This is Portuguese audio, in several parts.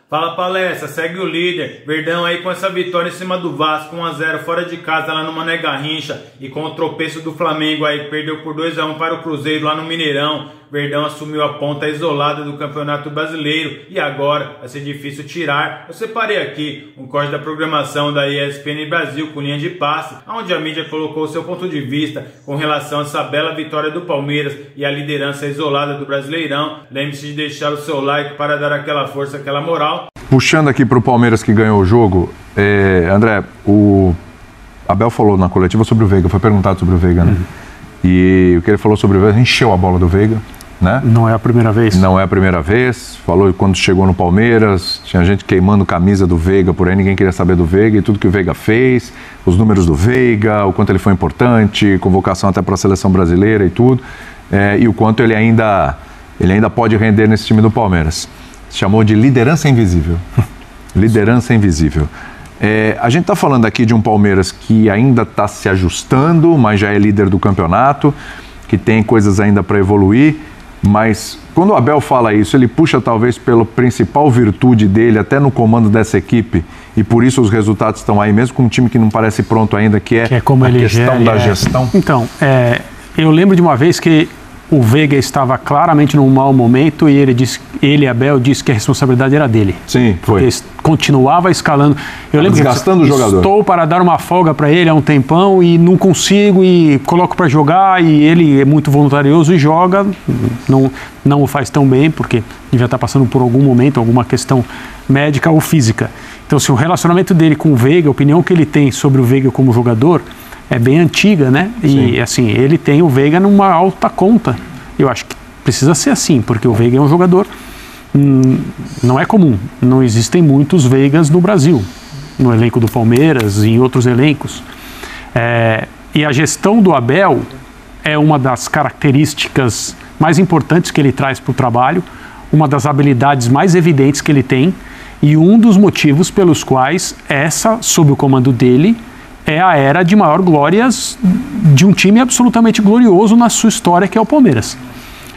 Fala Palestra, segue o líder. Verdão aí com essa vitória em cima do Vasco, 1 a 0 fora de casa lá no Mané Garrincha, e com o tropeço do Flamengo aí, que perdeu por 2 a 1 para o Cruzeiro lá no Mineirão. Verdão assumiu a ponta isolada do Campeonato Brasileiro e agora vai ser difícil tirar. Eu separei aqui um corte da programação da ESPN Brasil com linha de passe, onde a mídia colocou o seu ponto de vista com relação a essa bela vitória do Palmeiras e a liderança isolada do Brasileirão. Lembre-se de deixar o seu like para dar aquela força, aquela moral. Puxando aqui para o Palmeiras que ganhou o jogo, André, o Abel falou na coletiva sobre o Veiga, foi perguntado sobre o Veiga, né? E o que ele falou sobre o Veiga, encheu a bola do Veiga, né? Não é a primeira vez. Não é a primeira vez, falou que quando chegou no Palmeiras, tinha gente queimando camisa do Veiga, por aí ninguém queria saber do Veiga, e tudo que o Veiga fez, os números do Veiga, o quanto ele foi importante, convocação até para a seleção brasileira e tudo, e o quanto ele ainda pode render nesse time do Palmeiras. Chamou de liderança invisível. Liderança invisível. A gente está falando aqui de um Palmeiras que ainda está se ajustando, mas já é líder do campeonato, que tem coisas ainda para evoluir, mas quando o Abel fala isso, ele puxa talvez pela principal virtude dele, até no comando dessa equipe, e por isso os resultados estão aí, mesmo com um time que não parece pronto ainda, que é como a ele questão da gestão. Então, eu lembro de uma vez que o Veiga estava claramente num mau momento e ele, Abel, disse que a responsabilidade era dele. Sim, foi. Porque continuava escalando. Eu lembro desgastando o jogador. Estou para dar uma folga para ele há um tempão e não consigo e coloco para jogar e ele é muito voluntarioso e joga. Não o faz tão bem porque devia estar passando por algum momento, alguma questão médica ou física. Então, se o relacionamento dele com o Veiga, a opinião que ele tem sobre o Veiga como jogador é bem antiga, né? E assim, ele tem o Veiga numa alta conta. Eu acho que precisa ser assim, porque o Veiga é um jogador, não é comum. Não existem muitos Veigas no Brasil, no elenco do Palmeiras e em outros elencos. E a gestão do Abel é uma das características mais importantes que ele traz para o trabalho, uma das habilidades mais evidentes que ele tem e um dos motivos pelos quais essa, sob o comando dele, é a era de maior glórias de um time absolutamente glorioso na sua história, que é o Palmeiras.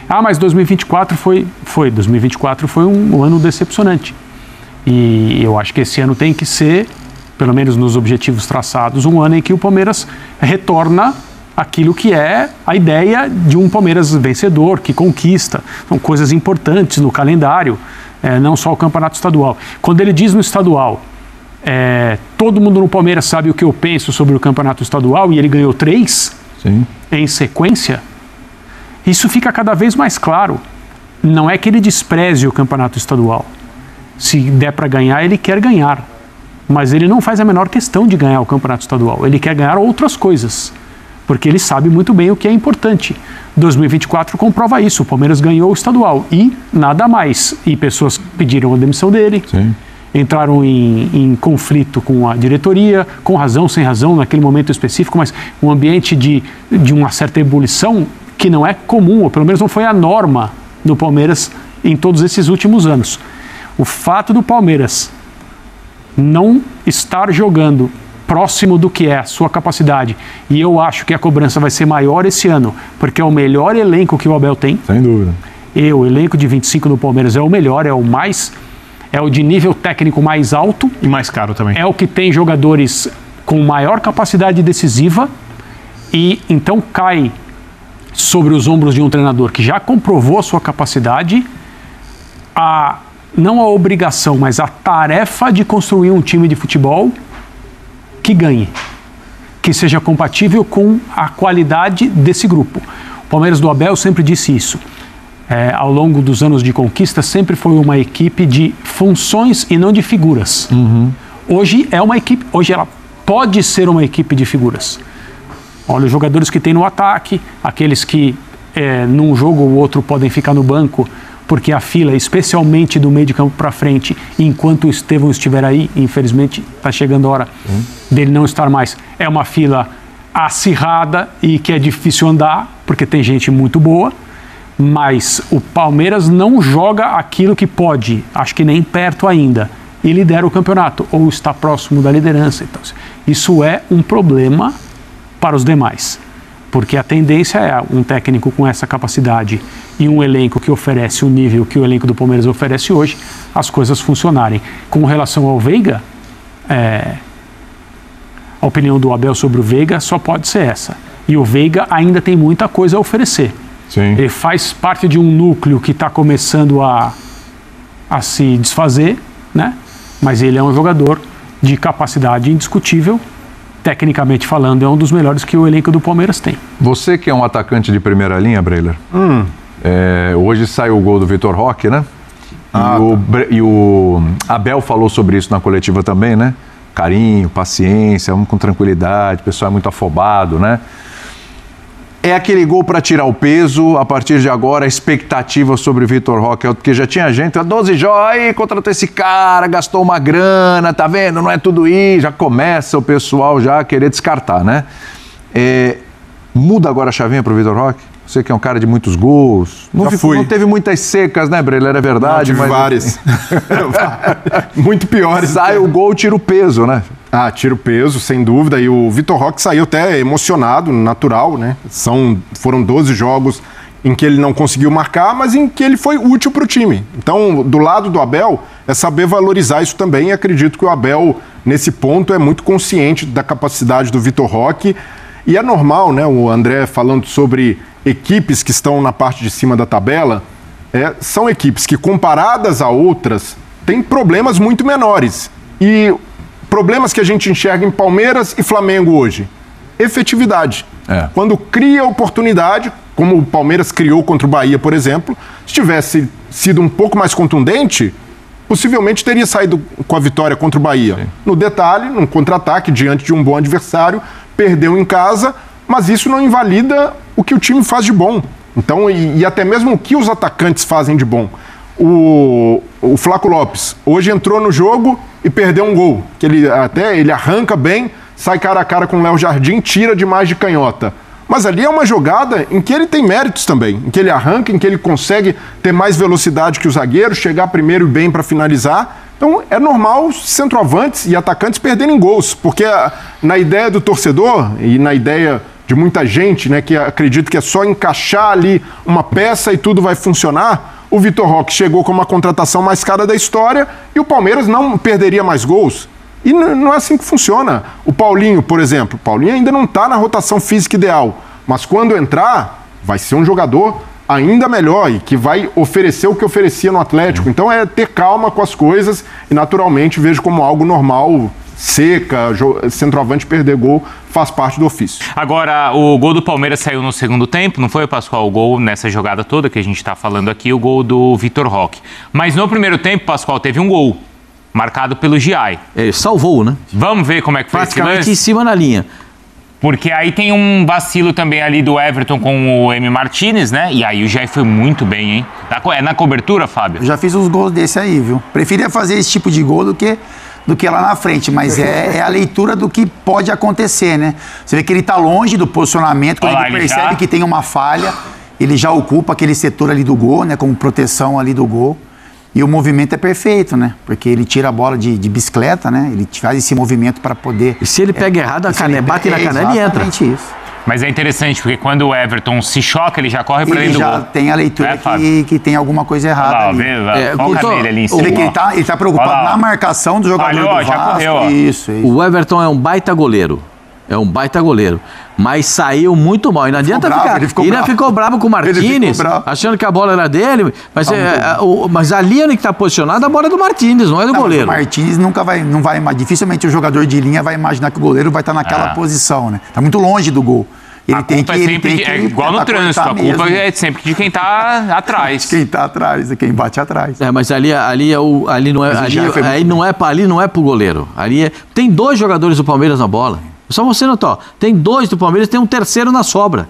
Mas 2024 2024 foi um ano decepcionante. E eu acho que esse ano tem que ser, pelo menos nos objetivos traçados, um ano em que o Palmeiras retorna aquilo que é a ideia de um Palmeiras vencedor, que conquista. São coisas importantes no calendário, não só o campeonato estadual. Quando ele diz no estadual, todo mundo no Palmeiras sabe o que eu penso sobre o campeonato estadual, e ele ganhou 3 em sequência, isso fica cada vez mais claro. Não é que ele despreze o campeonato estadual. Se der para ganhar, ele quer ganhar, mas ele não faz a menor questão de ganhar o campeonato estadual. Ele quer ganhar outras coisas, porque ele sabe muito bem o que é importante. 2024 comprova isso. O Palmeiras ganhou o estadual e nada mais, e pessoas pediram a demissão dele. Entraram em conflito com a diretoria, com razão, sem razão, naquele momento específico, mas um ambiente de uma certa ebulição que não é comum, ou pelo menos não foi a norma no Palmeiras em todos esses últimos anos. O fato do Palmeiras não estar jogando próximo do que é a sua capacidade, e eu acho que a cobrança vai ser maior esse ano, porque é o melhor elenco que o Abel tem. Sem dúvida. O elenco de 25 do Palmeiras é o melhor, é o de nível técnico mais alto. E mais caro também. É o que tem jogadores com maior capacidade decisiva, e então cai sobre os ombros de um treinador que já comprovou a sua capacidade, não a obrigação, mas a tarefa de construir um time de futebol que ganhe, que seja compatível com a qualidade desse grupo. O Palmeiras do Abel sempre disse isso. Ao longo dos anos de conquista, sempre foi uma equipe de funções e não de figuras. Hoje ela pode ser uma equipe de figuras. Olha os jogadores que tem no ataque, aqueles que num jogo ou outro podem ficar no banco, porque a fila, especialmente do meio de campo para frente, enquanto o Estevão estiver aí, infelizmente está chegando a hora dele não estar mais, é uma fila acirrada e que é difícil andar, porque tem gente muito boa. Mas o Palmeiras não joga aquilo que pode, acho que nem perto ainda, e lidera o campeonato, ou está próximo da liderança. Então, isso é um problema para os demais. Porque a tendência é um técnico com essa capacidade e um elenco que oferece o nível que o elenco do Palmeiras oferece hoje, as coisas funcionarem. Com relação ao Veiga, a opinião do Abel sobre o Veiga só pode ser essa. E o Veiga ainda tem muita coisa a oferecer. Sim. Ele faz parte de um núcleo que está começando a se desfazer, né? Mas ele é um jogador de capacidade indiscutível. Tecnicamente falando, é um dos melhores que o elenco do Palmeiras tem. Você que é um atacante de primeira linha, Breiler, hoje saiu o gol do Vitor Roque, né? E o Abel falou sobre isso na coletiva também, né? Carinho, paciência, vamos com tranquilidade, o pessoal é muito afobado, né? É aquele gol para tirar o peso, a partir de agora a expectativa sobre o Vitor Roque, porque já tinha gente, 12 jogos, aí contratou esse cara, gastou uma grana, tá vendo? Não é tudo isso, já começa o pessoal já a querer descartar, né? Muda agora a chavinha pro Vitor Roque? Você que é um cara de muitos gols, não teve muitas secas, né, Breiler? É verdade, mas várias. Muito piores. Sai o gol, tira o peso, né? Tira o peso, sem dúvida. E o Vitor Roque saiu até emocionado, natural, né? Foram 12 jogos em que ele não conseguiu marcar, mas em que ele foi útil para o time. Então, do lado do Abel, é saber valorizar isso também. E acredito que o Abel, nesse ponto, é muito consciente da capacidade do Vitor Roque. E é normal, né? O André falando sobre equipes que estão na parte de cima da tabela, são equipes que, comparadas a outras, têm problemas muito menores. E problemas que a gente enxerga em Palmeiras e Flamengo hoje. Efetividade. Quando cria oportunidade, como o Palmeiras criou contra o Bahia, por exemplo, se tivesse sido um pouco mais contundente, possivelmente teria saído com a vitória contra o Bahia. Sim. No detalhe, num contra-ataque, diante de um bom adversário, perdeu em casa, mas isso não invalida o que o time faz de bom. Então, e até mesmo o que os atacantes fazem de bom. O Flaco Lopes hoje entrou no jogo e perdeu um gol, que ele arranca bem, sai cara a cara com o Léo Jardim, tira demais de canhota. Mas ali é uma jogada em que ele tem méritos também, em que ele arranca, em que ele consegue ter mais velocidade que o zagueiro, chegar primeiro e bem para finalizar. Então é normal centroavantes e atacantes perderem gols, porque na ideia do torcedor e na ideia de muita gente, né, que acredita que é só encaixar ali uma peça e tudo vai funcionar, o Vitor Roque chegou com uma contratação mais cara da história e o Palmeiras não perderia mais gols. E não é assim que funciona. O Paulinho, por exemplo, o Paulinho ainda não está na rotação física ideal, mas quando entrar, vai ser um jogador ainda melhor e que vai oferecer o que oferecia no Atlético. Então é ter calma com as coisas e naturalmente vejo como algo normal, seca, centroavante perder gol faz parte do ofício. Agora, o gol do Palmeiras saiu no segundo tempo, não foi, Pascoal, o gol nessa jogada toda que a gente está falando aqui, o gol do Vitor Roque. Mas no primeiro tempo, Pascoal, teve um gol marcado pelo Giai. Ele salvou, né? Vamos ver como é que foi esse lance? Praticamente em cima na linha. Porque aí tem um vacilo também ali do Everton com o M. Martinez, né? E aí o Giai foi muito bem, hein? É na cobertura, Fábio? Eu já fiz uns gols desse aí, viu? Preferia fazer esse tipo de gol do que lá na frente, mas é a leitura do que pode acontecer, né? Você vê que ele tá longe do posicionamento, quando ele percebe que tem uma falha, ele já ocupa aquele setor ali do gol, né? Como proteção ali do gol. E o movimento é perfeito, né? Porque ele tira a bola de bicicleta, né? Ele faz esse movimento para poder... E se ele pega errado, a canela bate na canela e entra. Exatamente isso. Mas é interessante, porque quando o Everton se choca, ele já corre para dentro do gol. Ele já tem a leitura que tem alguma coisa errada ali. Foca nele ali em cima. Ele tá preocupado na marcação do jogador do Vasco. Já correu, ó. Isso. O Everton é um baita goleiro. Mas saiu muito mal. E não adianta ficar. Ele ficou bravo com o Martinez, achando que a bola era dele. Mas ali onde está posicionado, a bola é do Martinez, não é do goleiro. O Martinez dificilmente o jogador de linha vai imaginar que o goleiro vai estar naquela posição, né? Tá muito longe do gol. A culpa é igual no trânsito, a culpa é sempre de quem está atrás. Quem está atrás, quem bate atrás. Mas ali não é pro goleiro. Tem dois jogadores do Palmeiras na bola. Só você notar, tem dois do Palmeiras e tem um terceiro na sobra.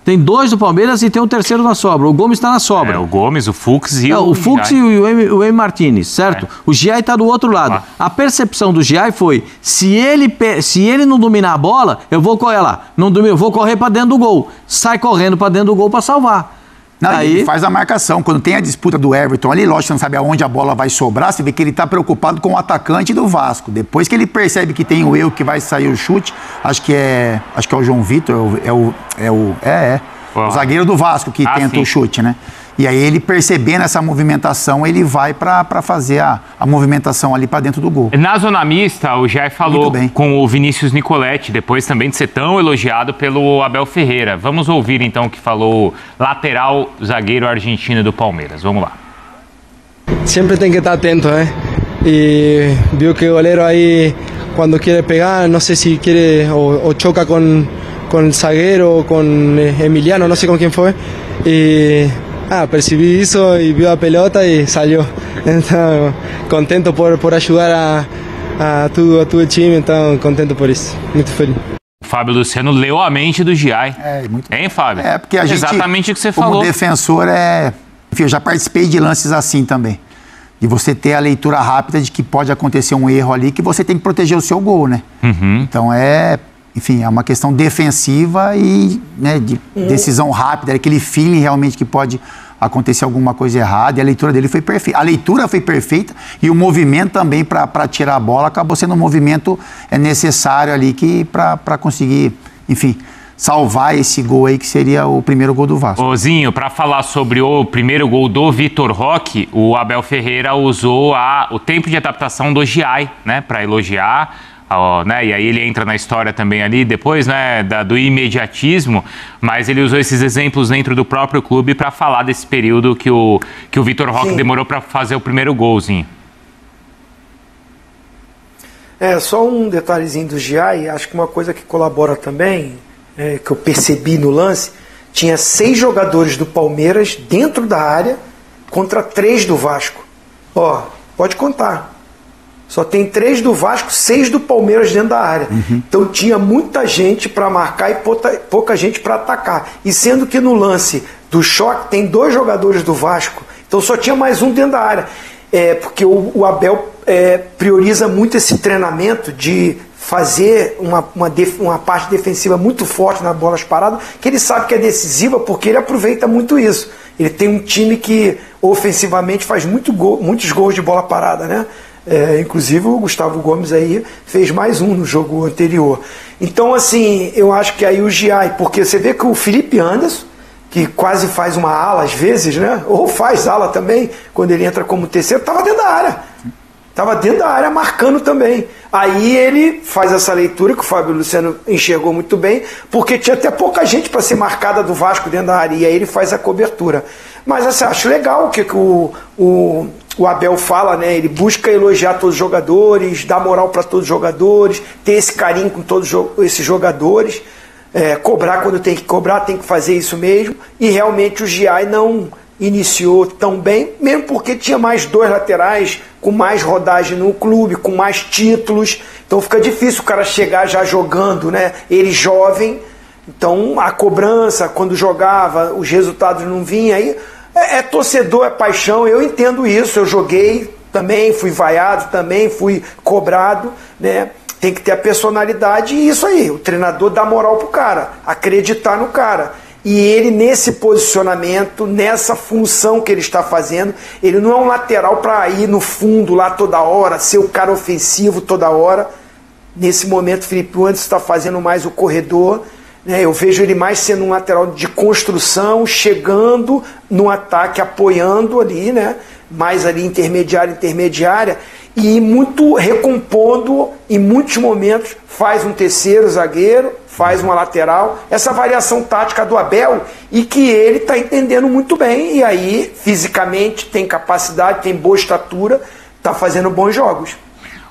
Tem dois do Palmeiras e tem um terceiro na sobra. O Gomes está na sobra. O Gomes, o Fux e o Fux e o M. Martinez, certo? O Giai está do outro lado. A percepção do Giai foi, se ele não dominar a bola, eu vou correr lá. Não domina, eu vou correr para dentro do gol. Sai correndo para dentro do gol para salvar. Não, aí ele faz a marcação. Quando tem a disputa do Everton ali, lógico, você não sabe aonde a bola vai sobrar, você vê que ele tá preocupado com o atacante do Vasco. Depois que ele percebe que tem o erro que vai sair o chute, acho que é o João Vitor, o zagueiro do Vasco que tenta o chute, né? E aí ele percebendo essa movimentação, ele vai para fazer a movimentação ali para dentro do gol. Na zona mista, o Jair falou com o Vinícius Nicoletti, depois também de ser tão elogiado pelo Abel Ferreira. Vamos ouvir então o que falou o lateral zagueiro argentino do Palmeiras. Vamos lá. Sempre tem que estar atento, né? E viu que o goleiro aí, quando quer pegar, não sei se quer ou choca com o zagueiro ou com Emiliano, não sei com quem foi. E percebi isso e viu a pelota e saiu. Então, contento por ajudar a todo o time, então contente por isso. Muito feliz. O Fábio Luciano leu a mente do Giai. Hein, Fábio? Porque a gente, exatamente o que você como falou. Defensor, enfim, eu já participei de lances assim também. De você ter a leitura rápida de que pode acontecer um erro ali, que você tem que proteger o seu gol, né? Então enfim, é uma questão defensiva e, né, de decisão rápida, aquele feeling realmente que pode acontecer alguma coisa errada, e a leitura dele foi perfeita. A leitura foi perfeita e o movimento também para tirar a bola acabou sendo um movimento necessário ali para conseguir, enfim, salvar esse gol aí que seria o primeiro gol do Vasco. Zinho, para falar sobre o primeiro gol do Vitor Roque, o Abel Ferreira usou o tempo de adaptação do Giai, né, para elogiar. Né? E aí ele entra na história também ali depois, né, do imediatismo, mas ele usou esses exemplos dentro do próprio clube para falar desse período que o Vitor Roque demorou para fazer o primeiro golzinho. Só um detalhezinho do Giai, acho que uma coisa que colabora também, que eu percebi no lance, tinha 6 jogadores do Palmeiras dentro da área contra 3 do Vasco. Pode contar. Só tem 3 do Vasco, 6 do Palmeiras dentro da área. Então tinha muita gente para marcar e pouca gente para atacar. E sendo que no lance do choque tem 2 jogadores do Vasco, então só tinha mais um dentro da área. Porque o Abel prioriza muito esse treinamento de fazer uma parte defensiva muito forte nas bolas paradas, que ele sabe que é decisiva porque ele aproveita muito isso. Ele tem um time que ofensivamente faz muitos gols de bola parada, né? Inclusive o Gustavo Gomes aí fez mais um no jogo anterior. Então, assim, eu acho que aí o Giai, porque você vê que o Felipe Anderson, que quase faz uma ala às vezes, né? Ou faz ala também, quando ele entra como terceiro, estava dentro da área. Estava dentro da área marcando também. Aí ele faz essa leitura que o Fábio Luciano enxergou muito bem, porque tinha até pouca gente para ser marcada do Vasco dentro da área, e aí ele faz a cobertura. Mas assim, acho legal o que o Abel fala, né? Ele busca elogiar todos os jogadores, dar moral para todos os jogadores, ter esse carinho com todos esses jogadores, cobrar quando tem que cobrar, tem que fazer isso mesmo. E realmente o Giai não iniciou tão bem, mesmo porque tinha mais 2 laterais com mais rodagem no clube, com mais títulos. Então fica difícil o cara chegar já jogando, né? Ele jovem. Então a cobrança, quando jogava, os resultados não vinham aí. Torcedor, é paixão, eu entendo isso, eu joguei também, fui vaiado também, fui cobrado, né? Tem que ter a personalidade e isso aí, o treinador dá moral pro cara, acreditar no cara. E ele nesse posicionamento, nessa função que ele está fazendo, ele não é um lateral para ir no fundo lá toda hora, ser o cara ofensivo toda hora. Nesse momento, o Felipe Anderson está fazendo mais o corredor. Eu vejo ele mais sendo um lateral de construção, chegando no ataque, apoiando ali, né? Mais ali intermediária, e muito recompondo, em muitos momentos, faz um terceiro zagueiro, faz uma lateral. Essa variação tática do Abel, e que ele está entendendo muito bem, e aí, fisicamente, tem capacidade, tem boa estatura, está fazendo bons jogos.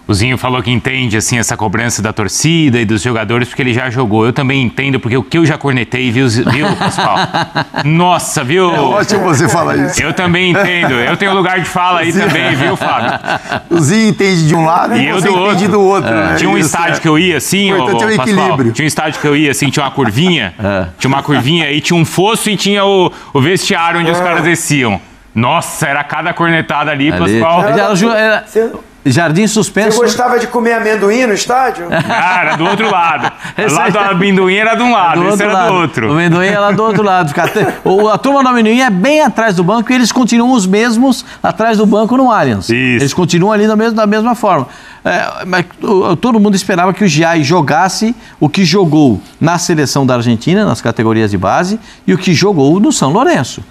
O Zinho falou que entende, assim, essa cobrança da torcida e dos jogadores, porque ele já jogou. Eu também entendo, porque o que eu já cornetei, viu, Pascoal? Nossa, viu? É ótimo você falar isso. Eu também entendo. Eu tenho lugar de fala aí também, viu, Fábio? O Zinho entende de um lado e você entende do outro. Né? Tinha um estádio que eu ia, assim, Pascoal. Tinha um estádio que eu ia, assim, tinha uma curvinha. Tinha uma curvinha aí, tinha um fosso e tinha o vestiário onde os caras desciam. Nossa, era cada cornetada ali, Pascoal. Jardim suspenso. Você gostava de comer amendoim no estádio? Cara, do outro lado. Lá do amendoim era de um lado, esse era do outro. O amendoim era do outro lado. A turma do amendoim é bem atrás do banco e eles continuam os mesmos atrás do banco no Allianz. Isso. Eles continuam ali da mesma forma. Mas todo mundo esperava que o Giai jogasse o que jogou na seleção da Argentina, nas categorias de base, e o que jogou no São Lourenço.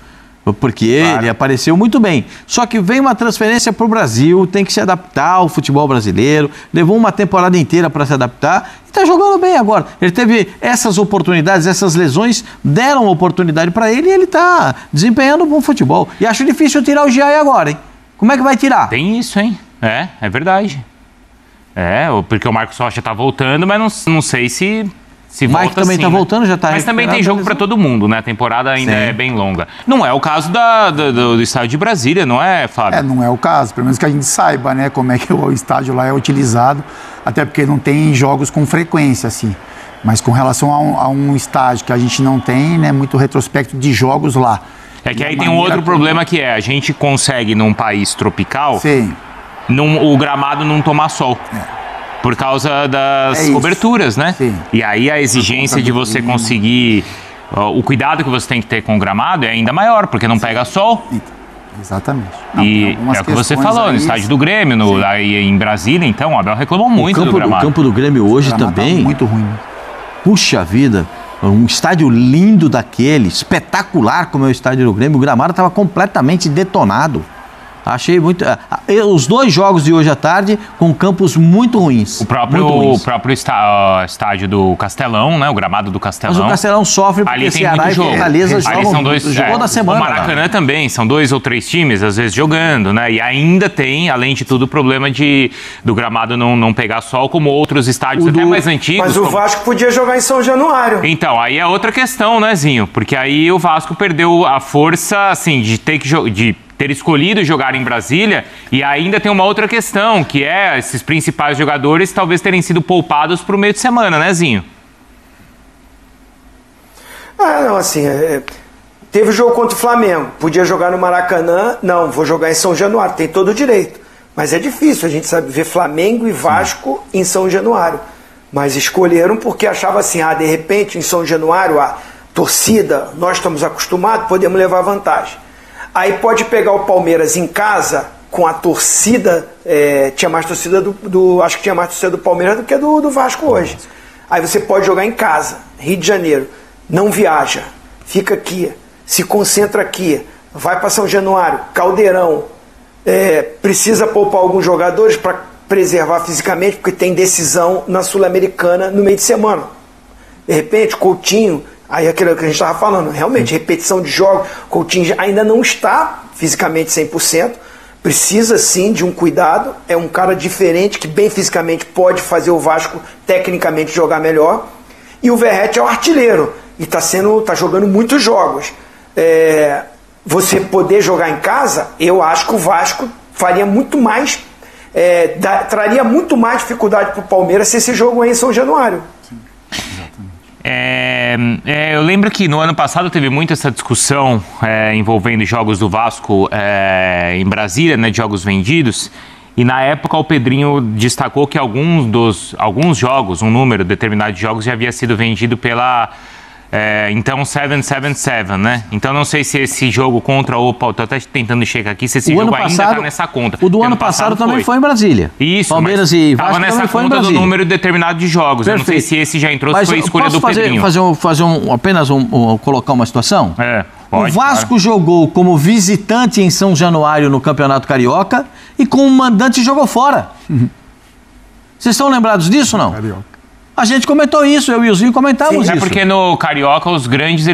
Porque ele apareceu muito bem. Só que vem uma transferência para o Brasil, tem que se adaptar ao futebol brasileiro, levou uma temporada inteira para se adaptar e está jogando bem agora. Ele teve essas oportunidades, essas lesões deram oportunidade para ele e ele está desempenhando um bom futebol. E acho difícil tirar o Giai agora, hein? Como é que vai tirar? Tem isso, hein? É verdade. Porque o Marcos Rocha está voltando, mas não sei se o Mike também está voltando, já está. Mas também tem jogo para todo mundo, né? A temporada ainda é bem longa. Não é o caso do estádio de Brasília, não é, Fábio? Não é o caso. Pelo menos que a gente saiba, né? Como é que o estádio lá é utilizado. Até porque não tem jogos com frequência, assim. Mas com relação a um estádio que a gente não tem, né? Muito retrospecto de jogos lá. É que aí tem um outro problema que a gente consegue num país tropical, o gramado não tomar sol. Por causa das coberturas, né? Sim. E aí a exigência de você conseguir... O cuidado que você tem que ter com o gramado é ainda maior, porque não pega sol. Exatamente. E é o que você falou, no estádio do Grêmio, aí em Brasília, então, o Abel reclamou muito do gramado. O campo do Grêmio hoje também... muito ruim. Puxa vida, um estádio lindo daquele, espetacular como é o estádio do Grêmio, o gramado estava completamente detonado. Achei muito... Os 2 jogos de hoje à tarde com campos muito ruins. O próprio estádio do Castelão, né? O gramado do Castelão. Mas o Castelão sofre porque Ceará e Fortaleza jogam toda semana. O Maracanã também, são 2 ou 3 times, às vezes, jogando, né? E ainda tem, além de tudo, o problema do gramado não pegar sol, como outros estádios até mais antigos. Mas o Vasco podia jogar em São Januário. Então, aí é outra questão, né, Zinho? Porque aí o Vasco perdeu a força, assim, de ter escolhido jogar em Brasília, e ainda tem uma outra questão, que é esses principais jogadores talvez terem sido poupados para o meio de semana, né, Zinho? Não, assim, teve o jogo contra o Flamengo, podia jogar no Maracanã, não, vou jogar em São Januário, tem todo o direito, mas é difícil, a gente sabe ver Flamengo e Vasco em São Januário, mas escolheram porque achava assim, de repente em São Januário a torcida, nós estamos acostumados, podemos levar vantagem. Aí pode pegar o Palmeiras em casa com a torcida, tinha mais torcida acho que tinha mais torcida do Palmeiras do que do Vasco hoje. Aí você pode jogar em casa, Rio de Janeiro, não viaja, fica aqui, se concentra aqui, vai para São Januário, Caldeirão, precisa poupar alguns jogadores para preservar fisicamente, porque tem decisão na Sul-Americana no meio de semana. De repente, Coutinho... Aí aquilo que a gente estava falando, realmente, repetição de jogos, Coutinho ainda não está fisicamente 100%, precisa sim de um cuidado, é um cara diferente que bem fisicamente pode fazer o Vasco tecnicamente jogar melhor, e o Verratti é o artilheiro, e está jogando muitos jogos. Você poder jogar em casa, eu acho que o Vasco faria muito mais, traria muito mais dificuldade para o Palmeiras se esse jogo aí em São Januário. Eu lembro que no ano passado teve muito essa discussão envolvendo jogos do Vasco em Brasília, né, de jogos vendidos, e na época o Pedrinho destacou que alguns jogos, um número determinado de jogos já havia sido vendido pela então 777, né? Então não sei se esse jogo contra o... Tô até tentando checar aqui se esse jogo ainda tá nessa conta. O do ano passado também foi em Brasília. Isso, Palmeiras e Vasco tava nessa conta do número determinado de jogos. Perfeito. Eu não sei se esse já entrou, se foi a escolha do Pedrinho. Colocar uma situação? Pode, o Vasco jogou como visitante em São Januário no Campeonato Carioca e como mandante jogou fora. Vocês estão lembrados disso ou não? Carioca. A gente comentou isso, eu e o Zinho comentávamos isso. Porque no Carioca, os grandes,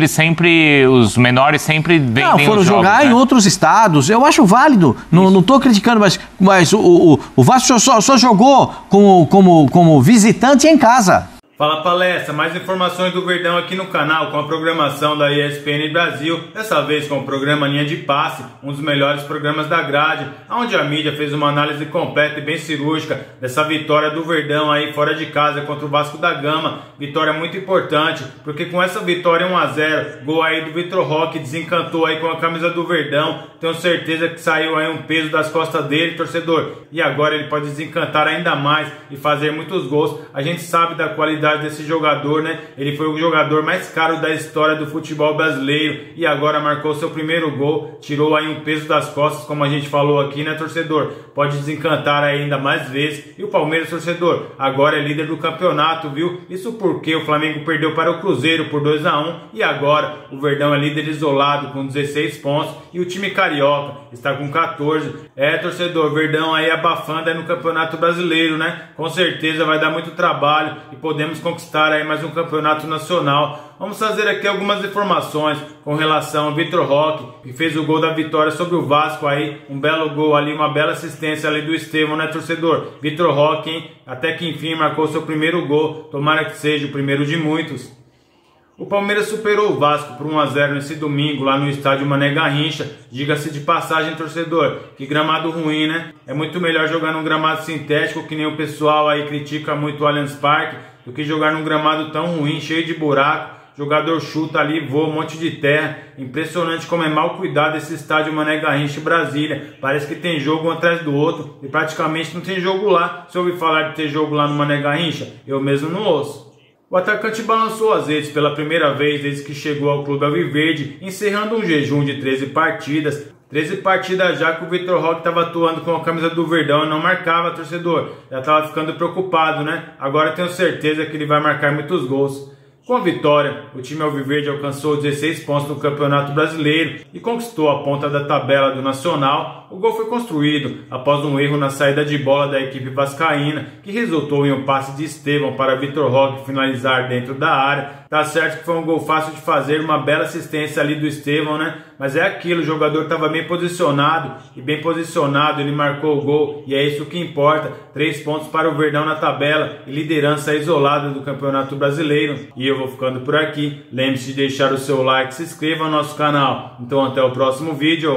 os menores sempre vendem foram jogar em outros estados. Eu acho válido, não estou criticando, mas o Vasco só jogou como visitante em casa. Fala Palestra, mais informações do Verdão aqui no canal com a programação da ESPN Brasil, dessa vez com o programa Linha de Passe, um dos melhores programas da grade, onde a mídia fez uma análise completa e bem cirúrgica dessa vitória do Verdão aí fora de casa contra o Vasco da Gama. Vitória muito importante, porque com essa vitória 1-0, gol aí do Vitor Roque, desencantou aí com a camisa do Verdão. Tenho certeza que saiu aí um peso das costas dele, torcedor, e agora ele pode desencantar ainda mais e fazer muitos gols. A gente sabe da qualidade desse jogador, né? Ele foi o jogador mais caro da história do futebol brasileiro e agora marcou seu primeiro gol, tirou aí um peso das costas, como a gente falou aqui, né, torcedor? Pode desencantar ainda mais vezes. E o Palmeiras, torcedor, agora é líder do campeonato, viu? Isso porque o Flamengo perdeu para o Cruzeiro por 2-1 e agora o Verdão é líder isolado com 16 pontos e o time carioca está com 14. É, torcedor, Verdão aí abafando aí no Campeonato Brasileiro, né? Com certeza vai dar muito trabalho e podemos conquistar aí mais um campeonato nacional. Vamos fazer aqui algumas informações com relação ao Vitor Roque, que fez o gol da vitória sobre o Vasco aí, um belo gol ali, uma bela assistência ali do Estevão, né, torcedor? Vitor Roque, hein? Até que enfim marcou seu primeiro gol, tomara que seja o primeiro de muitos. O Palmeiras superou o Vasco por 1-0 nesse domingo lá no estádio Mané Garrincha. Diga-se de passagem, torcedor, que gramado ruim, né? É muito melhor jogar num gramado sintético, que nem o pessoal aí critica muito o Allianz Parque, do que jogar num gramado tão ruim, cheio de buraco. Jogador chuta ali, voa um monte de terra. Impressionante como é mal cuidado esse estádio Mané Garrincha em Brasília. Parece que tem jogo um atrás do outro e praticamente não tem jogo lá. Se ouvi falar de ter jogo lá no Mané Garrincha, eu mesmo não ouço. O atacante balançou as redes pela primeira vez desde que chegou ao clube alviverde, encerrando um jejum de 13 partidas. 13 partidas já que o Vitor Roque estava atuando com a camisa do Verdão e não marcava, torcedor. Já estava ficando preocupado, né? Agora tenho certeza que ele vai marcar muitos gols. Com a vitória, o time alviverde alcançou 16 pontos no Campeonato Brasileiro e conquistou a ponta da tabela do Nacional. O gol foi construído após um erro na saída de bola da equipe vascaína, que resultou em um passe de Estevão para Vitor Roque finalizar dentro da área. Tá certo que foi um gol fácil de fazer, uma bela assistência ali do Estevão, né? Mas é aquilo, o jogador estava bem posicionado e bem posicionado, ele marcou o gol e é isso que importa. 3 pontos para o Verdão na tabela e liderança isolada do Campeonato Brasileiro. E eu vou ficando por aqui. Lembre-se de deixar o seu like, se inscreva no nosso canal. Então até o próximo vídeo.